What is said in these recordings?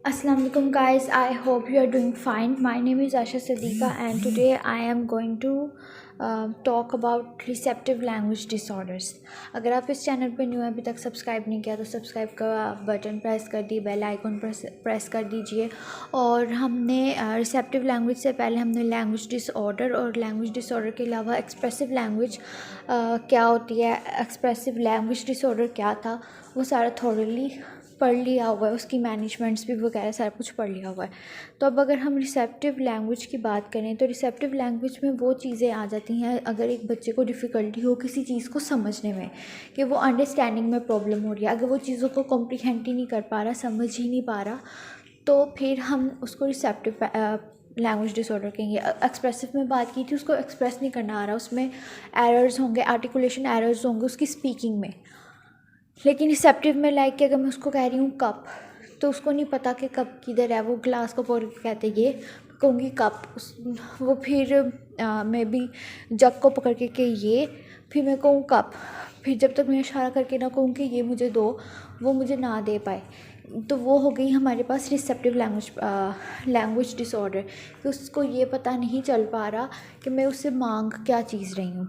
Assalamu alaikum guys, I hope you are doing fine. My name is Asha Sadiqa and today I am going to talk about receptive language disorders. अगर आप इस channel पे new अभी तक subscribe नहीं किया तो subscribe का बटन प्रेस कर दी, बेल आइकन प्रेस कर दीजिए। और हमने रिसेप्टिव लैंग्वेज से पहले हमने लैंग्वेज डिसऑर्डर और लैंग्वेज डिसऑर्डर के अलावा एक्सप्रेसिव लैंग्वेज क्या होती है, एक्सप्रेसिव लैंग्वेज डिसऑर्डर क्या था, वो सारा थॉरली पढ़ लिया हुआ है, उसकी मैनेजमेंट्स भी वगैरह सारा कुछ पढ़ लिया हुआ है। तो अब अगर हम रिसेप्टिव लैंग्वेज की बात करें तो रिसेप्टिव लैंग्वेज में वो चीज़ें आ जाती हैं अगर एक बच्चे को डिफ़िकल्टी हो किसी चीज़ को समझने में, कि वो अंडरस्टैंडिंग में प्रॉब्लम हो रही है, अगर वो चीज़ों को कॉम्प्रीहेंड ही नहीं कर पा रहा, समझ ही नहीं पा रहा, तो फिर हम उसको रिसेप्टिव लैंग्वेज डिसऑर्डर कहेंगे। एक्सप्रेसिव में बात की थी, उसको एक्सप्रेस नहीं करना आ रहा, उसमें एरर्स होंगे, आर्टिकुलेशन एरर्स होंगे उसकी स्पीकिंग में। लेकिन रिसेप्टिव में लाइक कि अगर मैं उसको कह रही हूँ कप, तो उसको नहीं पता कि कप किधर है, वो ग्लास को बोल के कहते ये, कहूँगी कप, वो फिर मैं भी जग को पकड़ के ये, फिर मैं कहूँ कप, फिर जब तक मैं इशारा करके ना कहूँ कि ये मुझे दो, वो मुझे ना दे पाए, तो वो हो गई हमारे पास रिसेप्टिव लैंग्वेज डिसऑर्डर, कि उसको ये पता नहीं चल पा रहा कि मैं उससे मांग क्या चीज़ रही हूँ।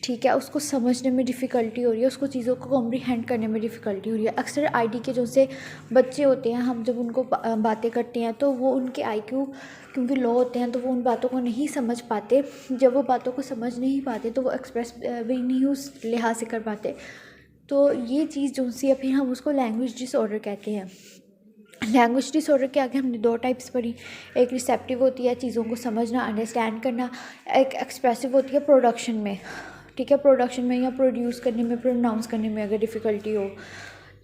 ठीक है, उसको समझने में डिफ़िकल्टी हो रही है, उसको चीज़ों को कॉम्प्रीहेंड करने में डिफ़िकल्टी हो रही है। अक्सर आईटी के जो से बच्चे होते हैं, हम जब उनको बातें करते हैं तो वो उनके आईक्यू क्योंकि लो होते हैं, तो वो उन बातों को नहीं समझ पाते। जब वो बातों को समझ नहीं पाते तो वो एक्सप्रेस भी नहीं उस लिहाज से कर पाते। तो ये चीज़ जो सी है, फिर हम उसको लैंग्वेज डिसऑर्डर कहते हैं। लैंग्वेज डिसऑर्डर के आगे हमने दो टाइप्स पढ़ी, एक रिसेप्टिव होती है चीज़ों को समझना, अंडरस्टैंड करना, एक एक्सप्रेसिव होती है प्रोडक्शन में। ठीक है, प्रोडक्शन में या प्रोड्यूस करने में, प्रोनाउंस करने में अगर डिफ़िकल्टी हो।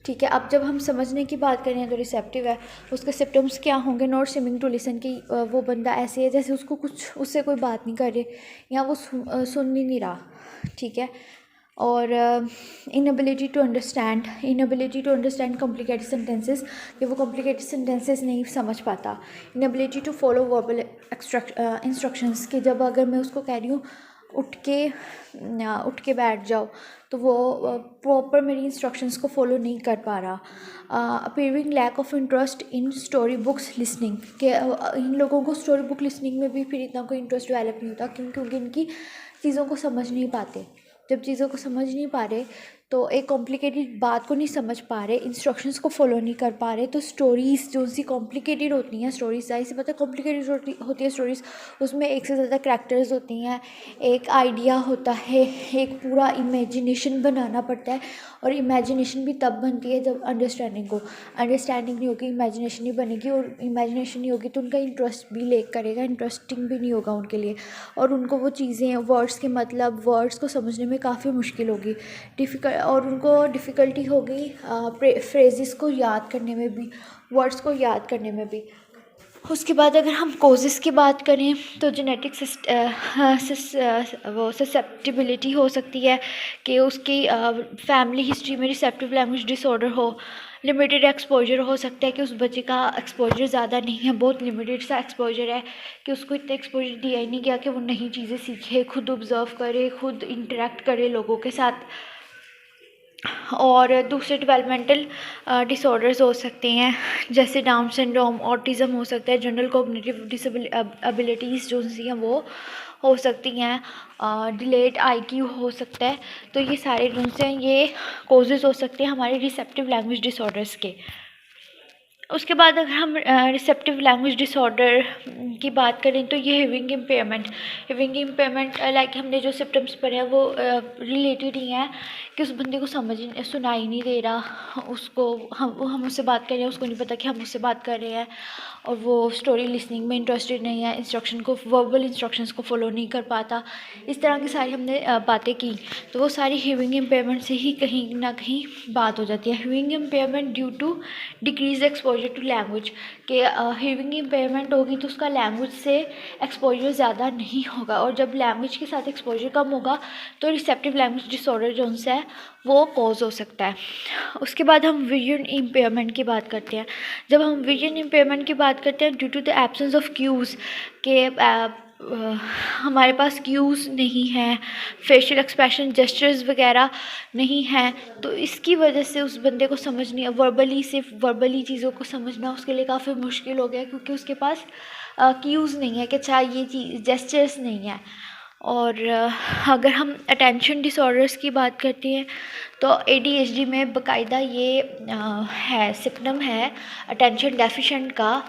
ठीक है, अब जब हम समझने की बात करें तो रिसेप्टिव है, उसके सिम्टम्स क्या होंगे, नॉट सीमिंग टू लिसन, की वो बंदा ऐसे है जैसे उसको कुछ, उससे कोई बात नहीं कर रहे या वो सुन ही नहीं रहा। ठीक है, और inability to understand complicated sentences, कि वो कॉम्प्लिकेटेड सेंटेंसेस नहीं समझ पाता। Inability to follow verbal instructions, कि जब अगर मैं उसको कह रही हूँ उठ के बैठ जाओ, तो वो प्रॉपर मेरी इंस्ट्रक्शंस को फॉलो नहीं कर पा रहा। Appearing lack of interest in story books listening, के इन लोगों को स्टोरी बुक लिसनिंग में भी फिर इतना कोई इंटरेस्ट डेवलप नहीं होता, क्योंकि इनकी चीज़ों को समझ नहीं पाते। जब चीज़ों को समझ नहीं पा रहे तो एक कॉम्प्लिकेटेड बात को नहीं समझ पा रहे, इंस्ट्रक्शंस को फॉलो नहीं कर पा रहे, तो स्टोरीज़ जो सी कॉम्प्लिकेटेड होती हैं, स्टोरीज ज़ाहिर सी बात है कॉम्प्लिकेटेड होती है स्टोरीज़, उसमें एक से ज़्यादा करैक्टर्स होती हैं, एक आइडिया होता है, एक पूरा इमेजिनेशन बनाना पड़ता है, और इमेजिनेशन भी तब बनती है जब अंडरस्टैंडिंग नहीं होगी, इमेजिनेशन नहीं बनेगी, और इमेजिनेशन नहीं होगी तो उनका इंटरेस्ट भी लेक करेगा, इंटरेस्टिंग भी नहीं होगा उनके लिए, और उनको वो चीज़ें, वर्ड्स के मतलब, वर्ड्स को समझने में काफ़ी मुश्किल होगी, और उनको डिफ़िकल्टी होगी फ्रेजेस को याद करने में भी, वर्ड्स को याद करने में भी। उसके बाद अगर हम कोजेज़ की बात करें तो जेनेटिक वो ससेप्टिबिलिटी हो सकती है, कि उसकी फैमिली हिस्ट्री में रिसेप्टिव लैंग्वेज डिसऑर्डर हो। लिमिटेड एक्सपोजर हो सकता है कि उस बच्चे का एक्सपोजर ज़्यादा नहीं है, बहुत लिमिटेड सा एक्सपोजर है, कि उसको इतना एक्सपोजर दिया ही नहीं गया कि वो नई चीज़ें सीखे, खुद ऑब्ज़र्व करे, खुद इंटरेक्ट करे लोगों के साथ। और दूसरे डेवलपमेंटल डिसऑर्डर्स हो सकते हैं, जैसे डाउन सिंड्रोम, ऑटिज़म हो सकता है, जनरल कोग्निटिव एबिलिटीज़ जो सी हैं वो हो सकती हैं, डिलेड आईक्यू हो सकता है। तो ये सारे जो से ये कोजेज़ हो सकते हैं हमारे रिसेप्टिव लैंग्वेज डिसऑर्डर्स के। उसके बाद अगर हम रिसेप्टिव लैंग्वेज डिसऑर्डर की बात करें तो ये हियरिंग इम्पेयरमेंट लाइक हमने जो सिम्टम्स पढ़े हैं वो रिलेटेड ही हैं, कि उस बंदे को सुनाई नहीं दे रहा, उसको हम उससे बात कर रहे हैं, उसको नहीं पता कि हम उससे बात कर रहे हैं, और वो स्टोरी लिसनिंग में इंटरेस्टेड नहीं है, वर्बल इंस्ट्रक्शंस को फॉलो नहीं कर पाता। इस तरह की सारी हमने बातें की, तो वो सारी हियरिंग इम्पेयरमेंट से ही कहीं ना कहीं बात हो जाती है। Hearing impairment due to decrease exposure to language, के हियरिंग इम्पेयरमेंट होगी तो उसका लैंग्वेज से एक्सपोजर ज़्यादा नहीं होगा, और जब लैंग्वेज के साथ एक्सपोजर कम होगा तो रिसेप्टिव लैंग्वेज डिसऑर्डर जो उनसे है वो कॉज हो सकता है। उसके बाद हम विजन इम्पेयरमेंट की बात करते हैं। जब हम विजन इम्पेयरमेंट की बात करते हैं due to the absence of cues, के हमारे पास क्यूज़ नहीं है, फेशियल एक्सप्रेशन जेस्चर्स वगैरह नहीं है, तो इसकी वजह से उस बंदे को समझनी सिर्फ वर्बली चीज़ों को समझना उसके लिए काफ़ी मुश्किल हो गया, क्योंकि उसके पास क्यूज़ नहीं है कि अच्छा ये चीज़ जेस्चर्स नहीं है। और अगर हम अटेंशन डिसऑर्डर्स की बात करते हैं तो ADHD में बाकायदा ये है सिम्पटम है अटेंशन डेफिशिएंट का,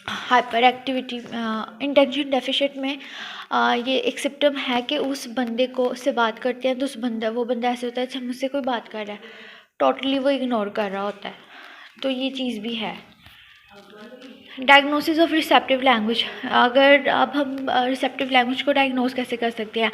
हाइपर एक्टिविटी इंटेंशन डेफिशिएंट में ये एक सिम्पटम है कि उस बंदे को से बात करते हैं तो वो बंदा ऐसे होता है अच्छा मुझसे कोई बात कर रहा है, टोटली वो इग्नोर कर रहा होता है, तो ये चीज़ भी है। डायग्नोसिस ऑफ रिसेप्टिव लैंग्वेज, अगर अब हम रिसेप्टिव लैंग्वेज को डायग्नोस कैसे कर सकते हैं?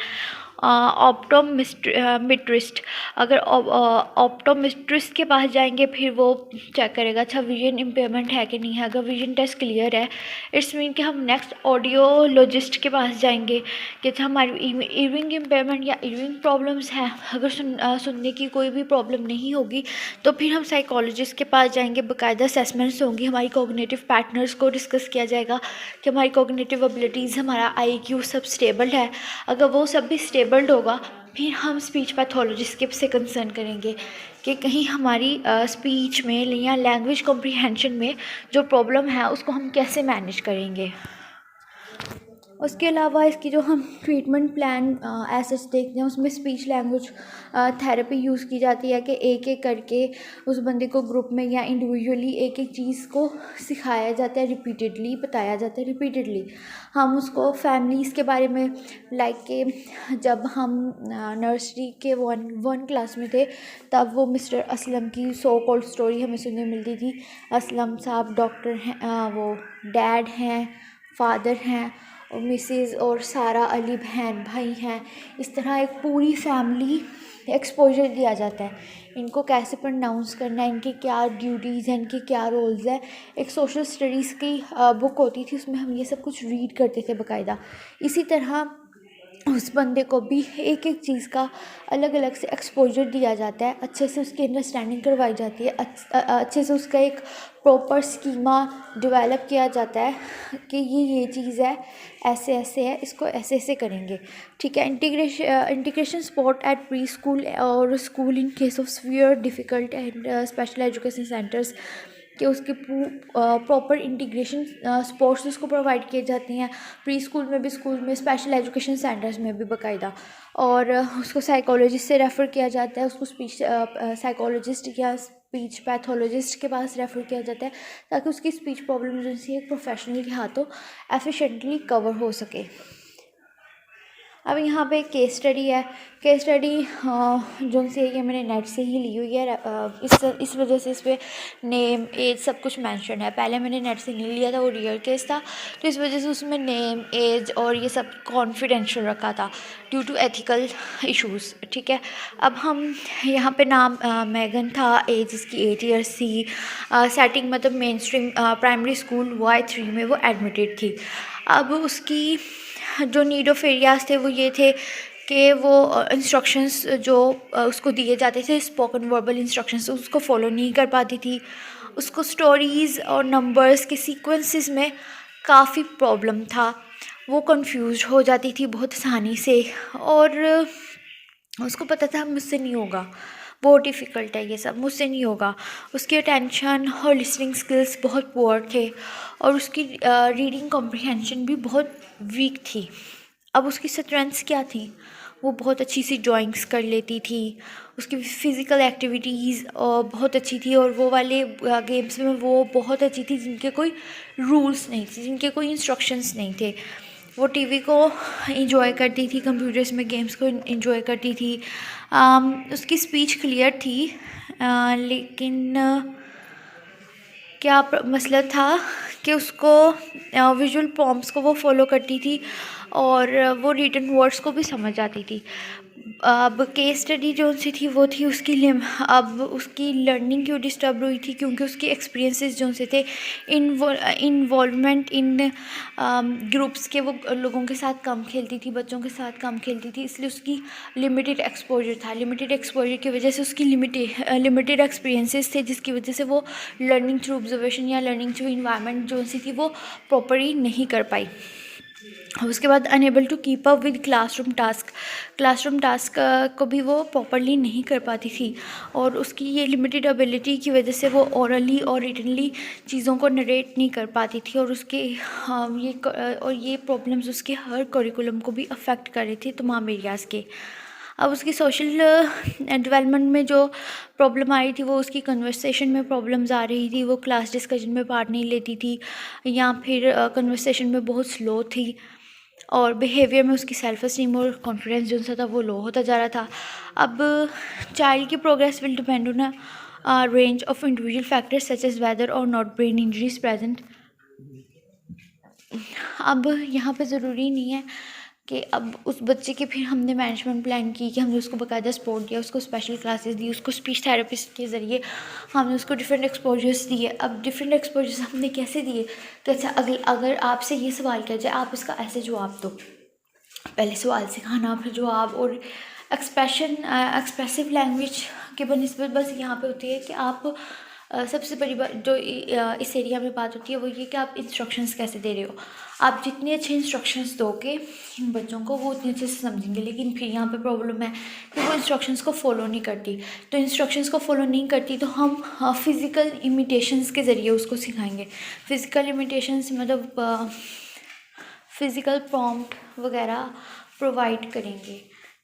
ऑप्टोमेट्रिस्ट, अगर ऑप्टोमेट्रिस्ट के पास जाएंगे फिर वो चेक करेगा अच्छा विजन इम्पेयरमेंट है कि नहीं है। अगर विजन टेस्ट क्लियर है इट्स मीन कि हम नेक्स्ट ऑडियोलॉजिस्ट के पास जाएंगे कि अच्छा हमारी ईयरिंग इम्पेयरमेंट या ईयरिंग प्रॉब्लम्स हैं। अगर सुनने की कोई भी प्रॉब्लम नहीं होगी तो फिर हम साइकोलॉजिस्ट के पास जाएंगे, बाकायदा असेसमेंट्स होंगी, हमारी कॉग्निटिव पैटर्न्स को डिस्कस किया जाएगा कि हमारी कॉग्निटिव एबिलिटीज़, हमारा IQ सब स्टेबल है। अगर वो सब भी स्टेबल्ड होगा फिर हम स्पीच पैथोलॉजिस्ट के से कंसर्न करेंगे कि कहीं हमारी स्पीच में या लैंग्वेज कॉम्प्रिहेंशन में जो प्रॉब्लम है उसको हम कैसे मैनेज करेंगे। उसके अलावा इसकी जो हम ट्रीटमेंट प्लान ऐसे देखते हैं उसमें स्पीच लैंग्वेज थेरेपी यूज़ की जाती है कि एक एक करके उस बंदे को ग्रुप में या इंडिविजुअली एक एक चीज़ को सिखाया जाता है, रिपीटेडली बताया जाता है रिपीटेडली। हम उसको फैमिलीज़ के बारे में लाइक के जब हम नर्सरी के वन क्लास में थे तब वो मिस्टर असलम की सो कॉल्ड स्टोरी हमें सुनने मिलती थी। असलम साहब डॉक्टर हैं, वो डैड हैं, फादर हैं और मिसेस और सारा अली बहन भाई हैं। इस तरह एक पूरी फैमिली एक्सपोजर दिया जाता है, इनको कैसे प्रोनाउंस करना है, इनकी क्या ड्यूटीज़ हैं, इनके क्या रोल्स हैं। एक सोशल स्टडीज़ की बुक होती थी उसमें हम ये सब कुछ रीड करते थे बाकायदा। इसी तरह उस बंदे को भी एक एक चीज़ का अलग अलग से एक्सपोजर दिया जाता है, अच्छे से उसकी अंडरस्टैंडिंग करवाई जाती है, अच्छे से उसका एक प्रॉपर स्कीमा डेवलप किया जाता है कि ये चीज़ है, ऐसे ऐसे है, इसको ऐसे ऐसे करेंगे, ठीक है। Integration support at preschool और school in case of severe difficult and special education centres कि उसके प्रॉपर इंटीग्रेशन सपोर्ट्स उसको प्रोवाइड किए जाते हैं प्री स्कूल में भी, स्कूल में, स्पेशल एजुकेशन सेंटर्स में भी बाकायदा। और उसको साइकोलॉजिस्ट से रेफ़र किया जाता है, उसको स्पीच साइकोलॉजिस्ट या स्पीच पैथोलॉजिस्ट के पास रेफ़र किया जाता है ताकि उसकी स्पीच प्रॉब्लम जो सी एक प्रोफेशनल के हाथों एफिशिएंटली कवर हो सके। अब यहाँ पे एक केस स्टडी है। केस स्टडी जो सी है ये मैंने नेट से ही ली हुई है, इस वजह से इस पर नेम एज सब कुछ मेंशन है। पहले मैंने नेट से नहीं लिया था, वो रियल केस था, तो इस वजह से उसमें नेम एज और ये सब कॉन्फिडेंशियल रखा था ड्यू टू एथिकल इश्यूज़, ठीक है। अब हम यहाँ पे नाम मैगन था, एज इसकी 8 ईयर्स थी, सेटिंग मतलब main stream primary school Y3 में वो एडमिटेड थी। अब उसकी जो नीड ऑफ एरियाज़ थे वो ये थे कि वो इंस्ट्रक्शंस जो उसको दिए जाते थे स्पोकन वर्बल इंस्ट्रक्शंस उसको फॉलो नहीं कर पाती थी। उसको स्टोरीज़ और नंबर्स के सीक्वेंसेस में काफ़ी प्रॉब्लम था, वो कंफ्यूज हो जाती थी बहुत आसानी से और उसको पता था मुझसे नहीं होगा, बहुत डिफ़िकल्ट है ये सब, मुझसे नहीं होगा। उसकी अटेंशन और लिसनिंग स्किल्स बहुत पुअर थे और उसकी रीडिंग कॉम्प्रिहेंशन भी बहुत वीक थी। अब उसकी स्ट्रेंथ्स क्या थी? वो बहुत अच्छी सी ड्राइंग्स कर लेती थी, उसकी फ़िज़िकल एक्टिविटीज़ बहुत अच्छी थी और वो वाले गेम्स में वो बहुत अच्छी थी जिनके कोई रूल्स नहीं थे, जिनके कोई इंस्ट्रक्शंस नहीं थे। वो टीवी को इंजॉय करती थी, कंप्यूटर्स में गेम्स को इंजॉय करती थी। उसकी स्पीच क्लियर थी, लेकिन क्या मसला था कि उसको विजुअल प्रॉम्प्ट्स को वो फॉलो करती थी और वो रिटन वर्ड्स को भी समझ आती थी। अब केस स्टडी जो सी थी वो थी उसकी अब उसकी लर्निंग क्यों डिस्टर्ब हुई थी, क्योंकि उसके एक्सपीरियंसेस जो से थे इन्वॉल्वमेंट इन ग्रुप्स के, वो लोगों के साथ कम खेलती थी, बच्चों के साथ कम खेलती थी, इसलिए उसकी लिमिटेड एक्सपोजर था। लिमिटेड एक्सपोजर की वजह से उसकी लिमिटेड एक्सपीरियंसेस थे जिसकी वजह से वो लर्निंग थ्रू ऑब्जर्वेशन या लर्निंग थ्रू इन्वायरमेंट जो सी थी वो प्रॉपरली नहीं कर पाई। उसके बाद unable to keep up with classroom task को भी वो प्रॉपरली नहीं कर पाती थी, और उसकी ये लिमिटेड एबिलिटी की वजह से वो ओरली और रिटनली चीज़ों को नरेट नहीं कर पाती थी, और उसके ये प्रॉब्लम्स उसके हर करिकुलम को भी अफेक्ट कर रही थी, तमाम एरियाज़ के। अब उसकी सोशल डेवलपमेंट में जो प्रॉब्लम आ रही थी वो उसकी कन्वर्सेशन में प्रॉब्लम्स आ रही थी, वो क्लास डिस्कशन में पार्ट नहीं लेती थी, या फिर कन्वर्सेशन में बहुत स्लो थी, और बिहेवियर में उसकी सेल्फ एस्टीम और कॉन्फिडेंस जो था वो लो होता जा रहा था। अब चाइल्ड की progress will depend on a range of individual factors such as whether और नॉट ब्रेन इंजरीज प्रेजेंट। अब यहाँ पे ज़रूरी नहीं है कि अब उस बच्चे के फिर हमने मैनेजमेंट प्लान की कि हमने उसको बाकायदा सपोर्ट दिया, उसको स्पेशल क्लासेस दी, उसको स्पीच थेरेपिस्ट के ज़रिए हमने उसको डिफरेंट एक्सपोजर्स दिए। अब डिफरेंट एक्सपोजर्स हमने कैसे दिए? तो अच्छा, अगर आपसे ये सवाल किया जाए, आप इसका ऐसे जवाब दो, पहले सवाल सिखाना फिर जवाब, और एक्सप्रेसिव लैंग्वेज के बनिस्बत बस यहाँ पे होती है कि आप सबसे बड़ी बात जो इस एरिया में बात होती है वो ये कि आप इंस्ट्रक्शंस कैसे दे रहे हो। आप जितने अच्छे इंस्ट्रक्शंस दोगे इन बच्चों को वो उतने अच्छे से समझेंगे, लेकिन फिर यहाँ पे प्रॉब्लम है कि वो इंस्ट्रक्शंस को फॉलो नहीं करती। तो इंस्ट्रक्शंस को फॉलो नहीं करती तो हम फिज़िकल इमिटेशंस के ज़रिए उसको सिखाएंगे। फिज़िकल इमिटेशंस मतलब फ़िज़िकल प्रॉम्प्ट वगैरह प्रोवाइड करेंगे,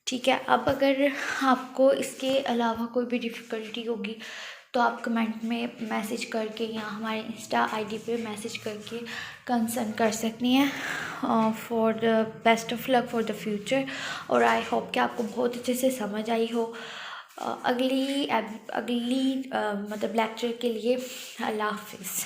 ठीक है। अब अगर आपको इसके अलावा कोई भी डिफ़िकल्टी होगी तो आप कमेंट में मैसेज करके या हमारे इंस्टा आईडी पे मैसेज करके कंसर्न कर सकती हैं। For the best of luck for the future, और आई होप कि आपको बहुत अच्छे से समझ आई हो। अगली मतलब लेक्चर के लिए अल्लाह हाफिज़।